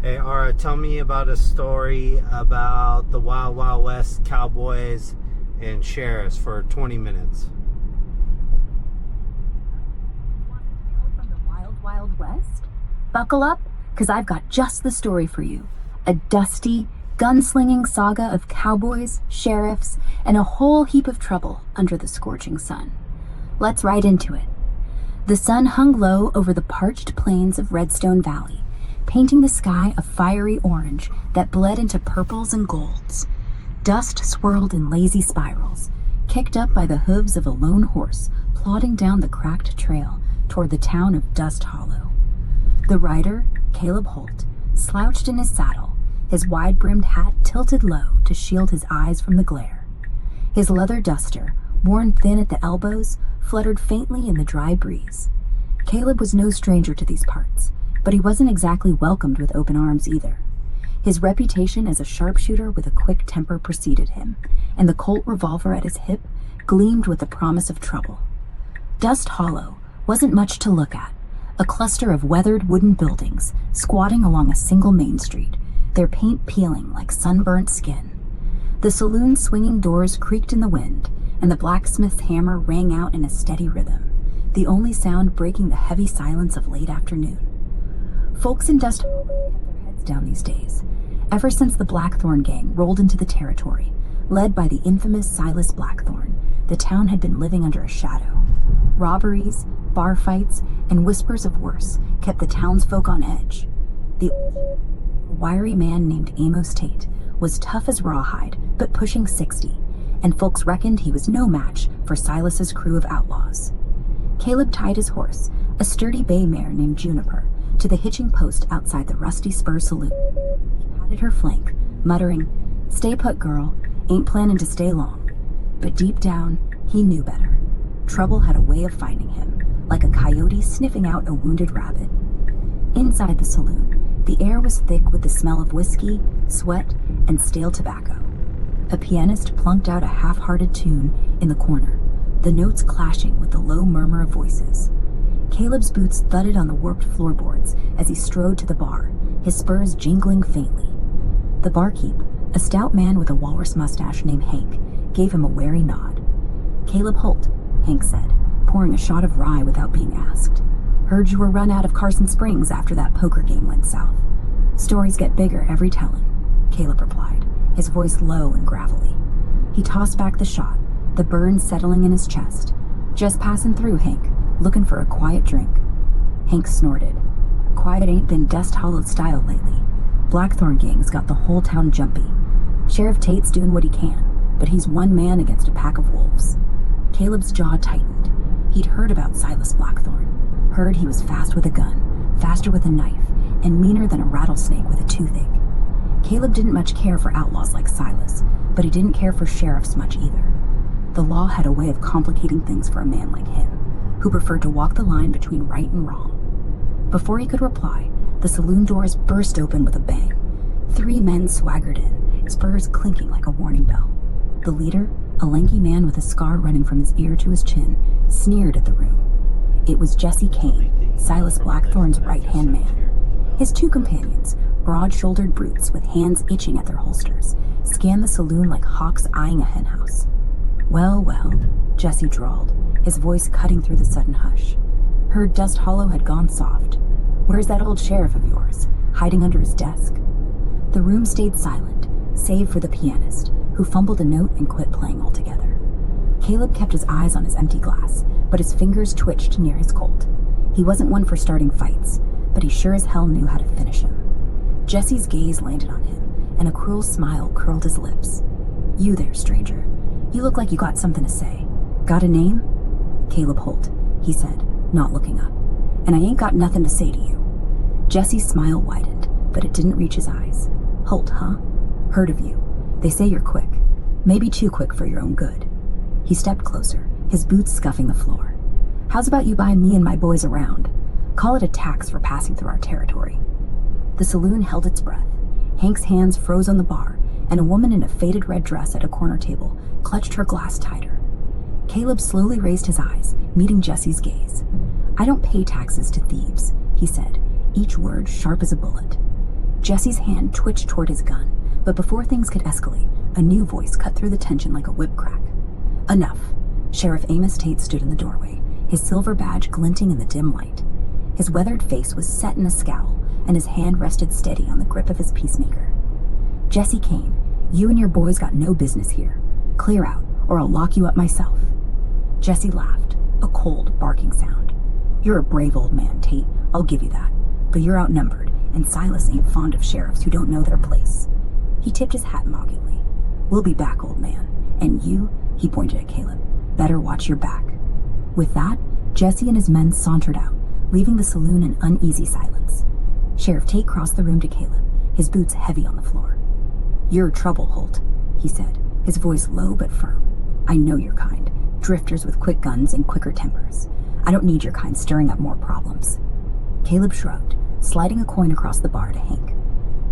Hey, Ara, tell me about a story about the Wild Wild West cowboys and sheriffs for 20 minutes. Want a tale from the Wild Wild West? Buckle up, because I've got just the story for you. A dusty, gunslinging saga of cowboys, sheriffs, and a whole heap of trouble under the scorching sun. Let's right into it. The sun hung low over the parched plains of Redstone Valley, painting the sky a fiery orange that bled into purples and golds. Dust swirled in lazy spirals, kicked up by the hooves of a lone horse plodding down the cracked trail toward the town of Dust Hollow. The rider, Caleb Holt, slouched in his saddle, his wide-brimmed hat tilted low to shield his eyes from the glare. His leather duster, worn thin at the elbows, fluttered faintly in the dry breeze. Caleb was no stranger to these parts, but he wasn't exactly welcomed with open arms either. His reputation as a sharpshooter with a quick temper preceded him, and the Colt revolver at his hip gleamed with the promise of trouble. Dust Hollow wasn't much to look at, a cluster of weathered wooden buildings squatting along a single main street, their paint peeling like sunburnt skin. The saloon's swinging doors creaked in the wind, and the blacksmith's hammer rang out in a steady rhythm, the only sound breaking the heavy silence of late afternoon. Folks in Dust Hollow kept their heads down these days, ever since the Blackthorn gang rolled into the territory. Led by the infamous Silas Blackthorn, the town had been living under a shadow. Robberies, bar fights, and whispers of worse kept the townsfolk on edge. The wiry man named Amos Tate was tough as rawhide, but pushing 60, and folks reckoned he was no match for Silas's crew of outlaws. Caleb tied his horse, a sturdy bay mare named Juniper, to the hitching post outside the Rusty Spur Saloon. He patted her flank, muttering, "Stay put, girl, ain't planning to stay long." But deep down, he knew better. Trouble had a way of finding him, like a coyote sniffing out a wounded rabbit. Inside the saloon, the air was thick with the smell of whiskey, sweat, and stale tobacco. A pianist plunked out a half-hearted tune in the corner, the notes clashing with the low murmur of voices. Caleb's boots thudded on the warped floorboards as he strode to the bar, his spurs jingling faintly. The barkeep, a stout man with a walrus mustache named Hank, gave him a wary nod. "Caleb Holt," Hank said, pouring a shot of rye without being asked. "Heard you were run out of Carson Springs after that poker game went south." "Stories get bigger every tellin'," Caleb replied, his voice low and gravelly. He tossed back the shot, the burn settling in his chest. "Just passing through, Hank, looking for a quiet drink." Hank snorted. "Quiet ain't been Dust Hollow style lately. Blackthorn gang's got the whole town jumpy. Sheriff Tate's doing what he can, but he's one man against a pack of wolves." Caleb's jaw tightened. He'd heard about Silas Blackthorn, heard he was fast with a gun, faster with a knife, and meaner than a rattlesnake with a toothache. Caleb didn't much care for outlaws like Silas, but he didn't care for sheriffs much either. The law had a way of complicating things for a man like him, who preferred to walk the line between right and wrong. Before he could reply, the saloon doors burst open with a bang. 3 men swaggered in, spurs clinking like a warning bell. The leader, a lanky man with a scar running from his ear to his chin, sneered at the room. It was Jesse Kane, Silas Blackthorn's right-hand man. His 2 companions, broad-shouldered brutes with hands itching at their holsters, scanned the saloon like hawks eyeing a henhouse. "Well, well," Jesse drawled, his voice cutting through the sudden hush. "Heard Dust Hollow had gone soft. Where's that old sheriff of yours, hiding under his desk?" The room stayed silent, save for the pianist, who fumbled a note and quit playing altogether. Caleb kept his eyes on his empty glass, but his fingers twitched near his Colt. He wasn't one for starting fights, but he sure as hell knew how to finish him. Jesse's gaze landed on him, and a cruel smile curled his lips. "You there, stranger. You look like you got something to say. Got a name?" "Caleb Holt," he said, not looking up. "And I ain't got nothing to say to you." Jesse's smile widened, but it didn't reach his eyes. "Holt, huh? Heard of you. They say you're quick. Maybe too quick for your own good." He stepped closer, his boots scuffing the floor. "How's about you buy me and my boys around? Call it a tax for passing through our territory." The saloon held its breath. Hank's hands froze on the bar, and a woman in a faded red dress at a corner table clutched her glass tighter. Caleb slowly raised his eyes, meeting Jesse's gaze. "I don't pay taxes to thieves," he said, each word sharp as a bullet. Jesse's hand twitched toward his gun, but before things could escalate, a new voice cut through the tension like a whip crack. Enough. Sheriff Amos Tate stood in the doorway, his silver badge glinting in the dim light. His weathered face was set in a scowl, and his hand rested steady on the grip of his peacemaker. Jesse Kane, you and your boys got no business here. Clear out, or I'll lock you up myself. Jesse laughed, a cold, barking sound. You're a brave old man, Tate, I'll give you that. But you're outnumbered, and Silas ain't fond of sheriffs who don't know their place. He tipped his hat mockingly. We'll be back, old man. And you, he pointed at Caleb, better watch your back. With that, Jesse and his men sauntered out, leaving the saloon in uneasy silence. Sheriff Tate crossed the room to Caleb, his boots heavy on the floor. You're trouble, Holt, he said, his voice low but firm. I know your kind, drifters with quick guns and quicker tempers. I don't need your kind stirring up more problems. Caleb shrugged, sliding a coin across the bar to Hank.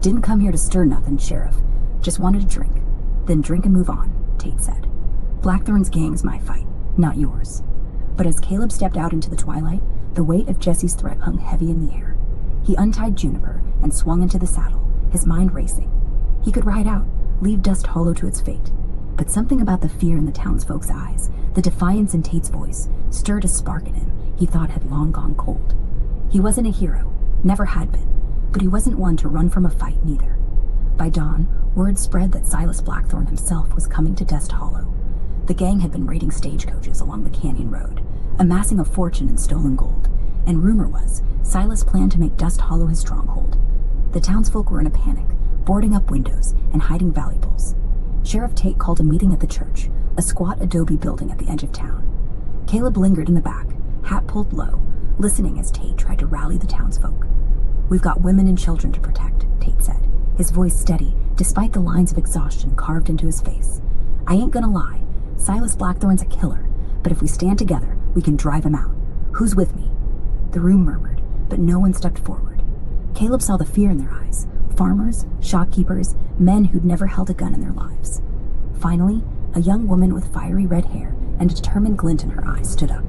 Didn't come here to stir nothing, Sheriff. Just wanted a drink. Then drink and move on, Tate said. Blackthorn's gang's my fight, not yours. But as Caleb stepped out into the twilight, the weight of Jesse's threat hung heavy in the air. He untied Juniper and swung into the saddle, his mind racing. He could ride out, leave Dust Hollow to its fate. But something about the fear in the townsfolk's eyes, the defiance in Tate's voice, stirred a spark in him he thought had long gone cold. He wasn't a hero, never had been, but he wasn't one to run from a fight neither. By dawn, word spread that Silas Blackthorn himself was coming to Dust Hollow. The gang had been raiding stagecoaches along the canyon road, amassing a fortune in stolen gold, and rumor was Silas planned to make Dust Hollow his stronghold. The townsfolk were in a panic, boarding up windows and hiding valuables. Sheriff Tate called a meeting at the church, a squat adobe building at the edge of town. Caleb lingered in the back, hat pulled low, listening as Tate tried to rally the townsfolk. We've got women and children to protect, Tate said, his voice steady despite the lines of exhaustion carved into his face. I ain't gonna lie, Silas Blackthorn's a killer, but if we stand together, we can drive him out. Who's with me? The room murmured, but no one stepped forward. Caleb saw the fear in their eyes. Farmers, shopkeepers, men who'd never held a gun in their lives. Finally, a young woman with fiery red hair and a determined glint in her eyes stood up.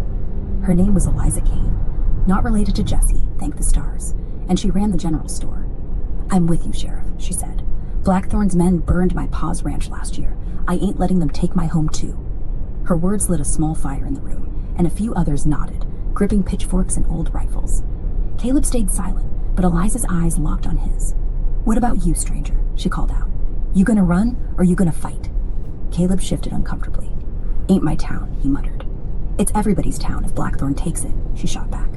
Her name was Eliza Kane, not related to Jesse, thank the stars, and she ran the general store. I'm with you, Sheriff, she said. Blackthorn's men burned my pa's ranch last year. I ain't letting them take my home too. Her words lit a small fire in the room, and a few others nodded, gripping pitchforks and old rifles. Caleb stayed silent, but Eliza's eyes locked on his. What about you, stranger? She called out. You gonna run, or you gonna fight? Caleb shifted uncomfortably. Ain't my town, he muttered. It's everybody's town if Blackthorn takes it, she shot back.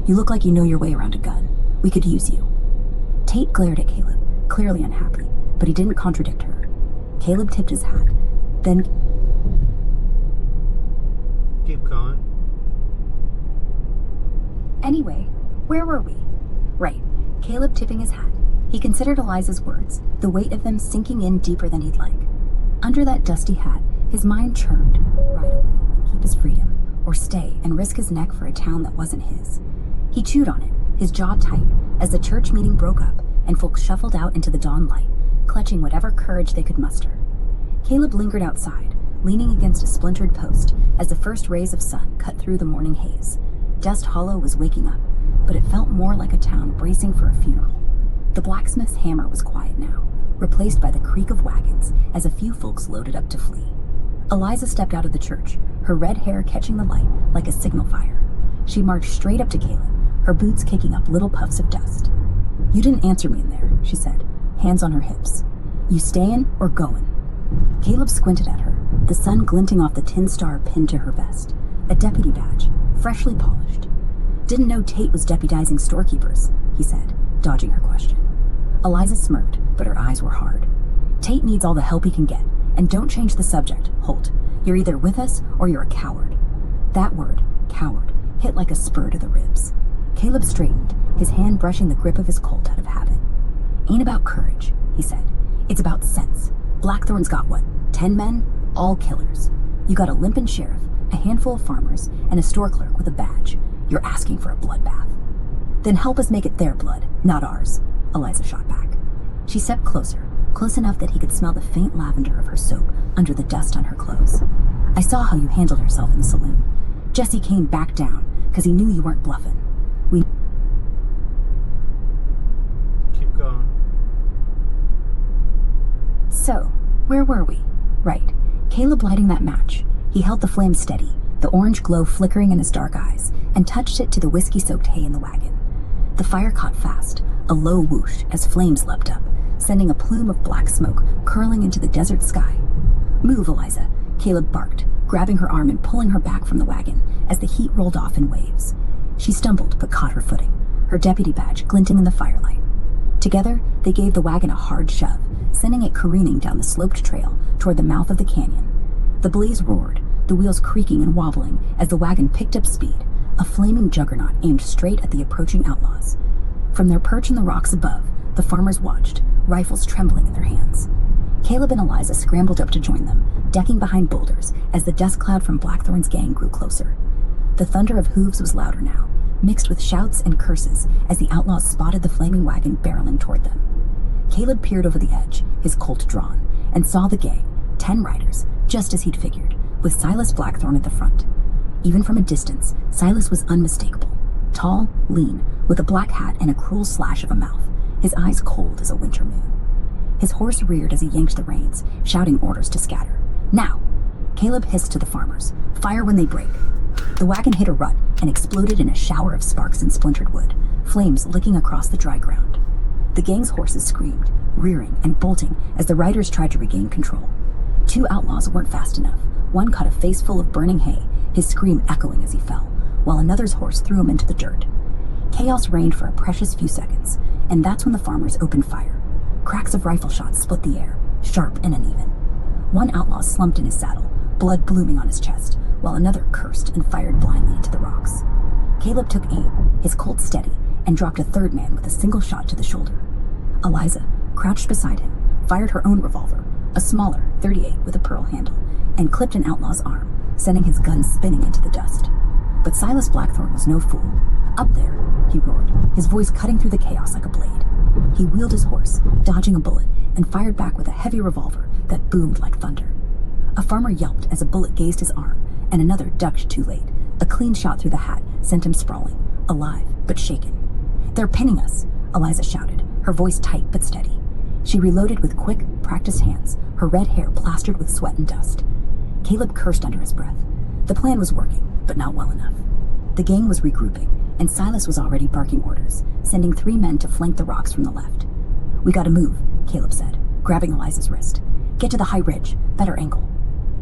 You look like you know your way around a gun. We could use you. Tate glared at Caleb, clearly unhappy, but he didn't contradict her. Caleb tipped his hat, then... Keep going. Anyway, where were we? Right, Caleb tipping his hat. He considered Eliza's words, the weight of them sinking in deeper than he'd like. Under that dusty hat, his mind churned, ride away and keep his freedom, or stay and risk his neck for a town that wasn't his. He chewed on it, his jaw tight, as the church meeting broke up and folks shuffled out into the dawn light, clutching whatever courage they could muster. Caleb lingered outside, leaning against a splintered post as the first rays of sun cut through the morning haze. Dust Hollow was waking up, but it felt more like a town bracing for a funeral. The blacksmith's hammer was quiet now, replaced by the creak of wagons as a few folks loaded up to flee. Eliza stepped out of the church, her red hair catching the light like a signal fire. She marched straight up to Caleb, her boots kicking up little puffs of dust. You didn't answer me in there, she said, hands on her hips. You stayin' or goin'? Caleb squinted at her, the sun glinting off the tin star pinned to her vest, a deputy badge, freshly polished. Didn't know Tate was deputizing storekeepers, he said, dodging her question. Eliza smirked, but her eyes were hard. Tate needs all the help he can get, and don't change the subject, Holt. You're either with us or you're a coward. That word, coward, hit like a spur to the ribs. Caleb straightened, his hand brushing the grip of his Colt out of habit. Ain't about courage, he said. It's about sense. Blackthorn's got what, 10 men? All killers. You got a limpin' sheriff, a handful of farmers, and a store clerk with a badge. You're asking for a bloodbath. Then help us make it their blood, not ours, Eliza shot back. She stepped closer, close enough that he could smell the faint lavender of her soap under the dust on her clothes. I saw how you handled yourself in the saloon. Jesse Kane backed down, because he knew you weren't bluffing. Keep going. So, where were we? Right. Caleb lighting that match. He held the flame steady, the orange glow flickering in his dark eyes, and touched it to the whiskey-soaked hay in the wagon. The fire caught fast, a low whoosh as flames leapt up, sending a plume of black smoke curling into the desert sky. Move, Eliza, Caleb barked, grabbing her arm and pulling her back from the wagon as the heat rolled off in waves. She stumbled but caught her footing, her deputy badge glinting in the firelight. Together, they gave the wagon a hard shove, sending it careening down the sloped trail toward the mouth of the canyon. The blaze roared, the wheels creaking and wobbling as the wagon picked up speed, a flaming juggernaut aimed straight at the approaching outlaws. From their perch in the rocks above, the farmers watched, rifles trembling in their hands. Caleb and Eliza scrambled up to join them, decking behind boulders as the dust cloud from Blackthorn's gang grew closer. The thunder of hooves was louder now, mixed with shouts and curses as the outlaws spotted the flaming wagon barreling toward them. Caleb peered over the edge, his Colt drawn, and saw the gang, 10 riders, just as he'd figured, with Silas Blackthorn at the front. Even from a distance, Silas was unmistakable. Tall, lean, with a black hat and a cruel slash of a mouth, his eyes cold as a winter moon. His horse reared as he yanked the reins, shouting orders to scatter. Now! Caleb hissed to the farmers. Fire when they break. The wagon hit a rut and exploded in a shower of sparks and splintered wood, flames licking across the dry ground. The gang's horses screamed, rearing and bolting as the riders tried to regain control. 2 outlaws weren't fast enough. One caught a face full of burning hay, his scream echoing as he fell, while another's horse threw him into the dirt. Chaos reigned for a precious few seconds, and that's when the farmers opened fire. Cracks of rifle shots split the air, sharp and uneven. One outlaw slumped in his saddle, blood blooming on his chest, while another cursed and fired blindly into the rocks. Caleb took aim, his Colt steady, and dropped a third man with a single shot to the shoulder. Eliza, crouched beside him, fired her own revolver, a smaller .38 with a pearl handle, and clipped an outlaw's arm, sending his gun spinning into the dust. But Silas Blackthorn was no fool. Up there, he roared, his voice cutting through the chaos like a blade. He wheeled his horse, dodging a bullet, and fired back with a heavy revolver that boomed like thunder. A farmer yelped as a bullet grazed his arm, and another ducked too late. A clean shot through the hat sent him sprawling, alive but shaken. "They're pinning us," Eliza shouted, her voice tight but steady. She reloaded with quick, practiced hands, her red hair plastered with sweat and dust. Caleb cursed under his breath. The plan was working, but not well enough. The gang was regrouping, and Silas was already barking orders, sending 3 men to flank the rocks from the left. "We gotta move," Caleb said, grabbing Eliza's wrist. "Get to the high ridge, better angle."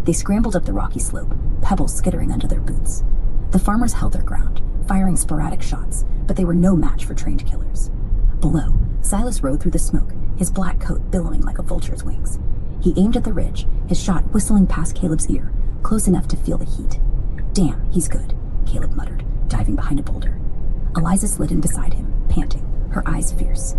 They scrambled up the rocky slope, pebbles skittering under their boots. The farmers held their ground, firing sporadic shots, but they were no match for trained killers. Below, Silas rode through the smoke, his black coat billowing like a vulture's wings. He aimed at the ridge, his shot whistling past Caleb's ear, close enough to feel the heat. "Damn, he's good," Caleb muttered, diving behind a boulder. Eliza slid in beside him, panting, her eyes fierce.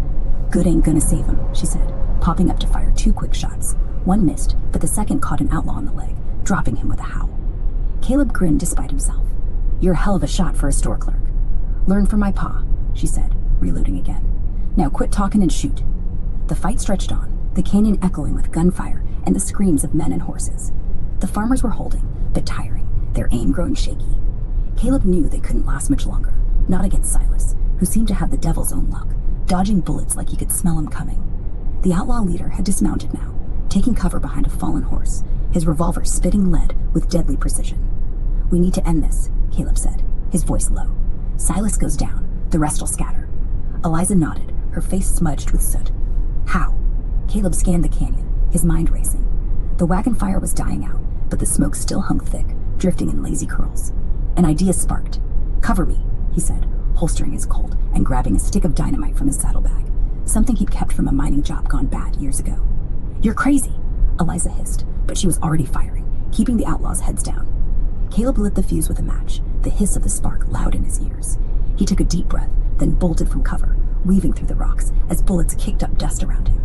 "Good ain't gonna save him," she said, popping up to fire 2 quick shots. One missed, but the second caught an outlaw on the leg, dropping him with a howl. Caleb grinned despite himself. "You're a hell of a shot for a store clerk." "Learn from my pa," she said, reloading again. "Now quit talking and shoot." The fight stretched on, the canyon echoing with gunfire and the screams of men and horses. The farmers were holding, but tiring, their aim growing shaky. Caleb knew they couldn't last much longer, not against Silas, who seemed to have the devil's own luck, dodging bullets like he could smell them coming. The outlaw leader had dismounted now, taking cover behind a fallen horse, his revolver spitting lead with deadly precision. "We need to end this," Caleb said, his voice low. "Silas goes down, the rest'll scatter." Eliza nodded, her face smudged with soot. "How?" Caleb scanned the canyon, his mind racing. The wagon fire was dying out, but the smoke still hung thick, drifting in lazy curls. An idea sparked. "Cover me," he said, holstering his Colt and grabbing a stick of dynamite from his saddlebag, something he'd kept from a mining job gone bad years ago. "You're crazy," Eliza hissed, but she was already firing, keeping the outlaws' heads down. Caleb lit the fuse with a match, the hiss of the spark loud in his ears. He took a deep breath, then bolted from cover, weaving through the rocks as bullets kicked up dust around him.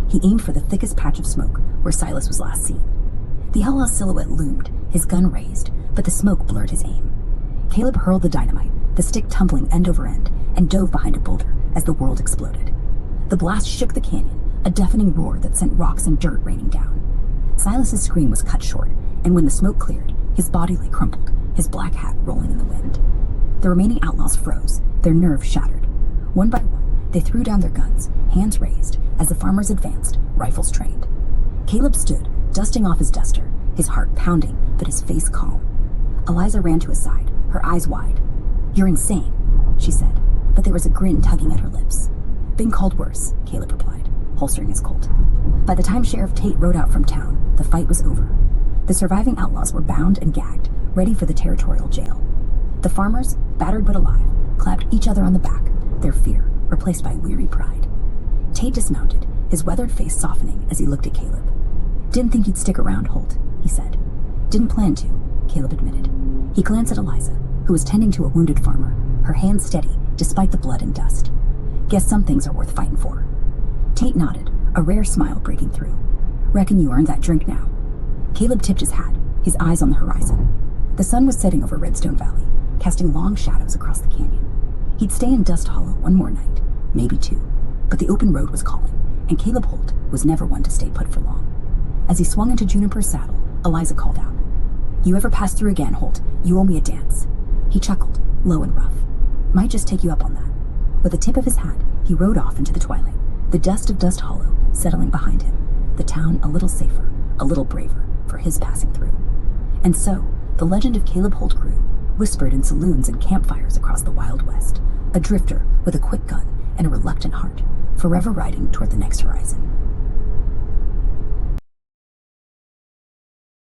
He aimed for the thickest patch of smoke where Silas was last seen. The outlaw's silhouette loomed, his gun raised, but the smoke blurred his aim. Caleb hurled the dynamite, the stick tumbling end over end, and dove behind a boulder as the world exploded. The blast shook the canyon, a deafening roar that sent rocks and dirt raining down. Silas's scream was cut short, and when the smoke cleared, his body lay crumpled, his black hat rolling in the wind. The remaining outlaws froze, their nerves shattered. One by one, they threw down their guns, hands raised, as the farmers advanced, rifles trained. Caleb stood, dusting off his duster, his heart pounding, but his face calm. Eliza ran to his side, her eyes wide. "You're insane," she said, but there was a grin tugging at her lips. "Been called worse," Caleb replied, holstering his Colt. By the time Sheriff Tate rode out from town, the fight was over. The surviving outlaws were bound and gagged, ready for the territorial jail. The farmers, battered but alive, clapped each other on the back, their fear replaced by weary pride. Tate dismounted, his weathered face softening as he looked at Caleb. "Didn't think you'd stick around, Holt," he said. "Didn't plan to," Caleb admitted. He glanced at Eliza, who was tending to a wounded farmer, her hands steady despite the blood and dust. "Guess some things are worth fighting for." Tate nodded, a rare smile breaking through. "Reckon you earned that drink now." Caleb tipped his hat, his eyes on the horizon. The sun was setting over Redstone Valley, casting long shadows across the canyon. He'd stay in Dust Hollow one more night, maybe two, but the open road was calling, and Caleb Holt was never one to stay put for long. As he swung into Juniper's saddle, Eliza called out, "You ever pass through again, Holt, you owe me a dance." He chuckled, low and rough. "Might just take you up on that." With the tip of his hat, he rode off into the twilight, the dust of Dust Hollow settling behind him, the town a little safer, a little braver for his passing through. And so, the legend of Caleb Holt grew, whispered in saloons and campfires across the Wild West, a drifter with a quick gun and a reluctant heart, forever riding toward the next horizon.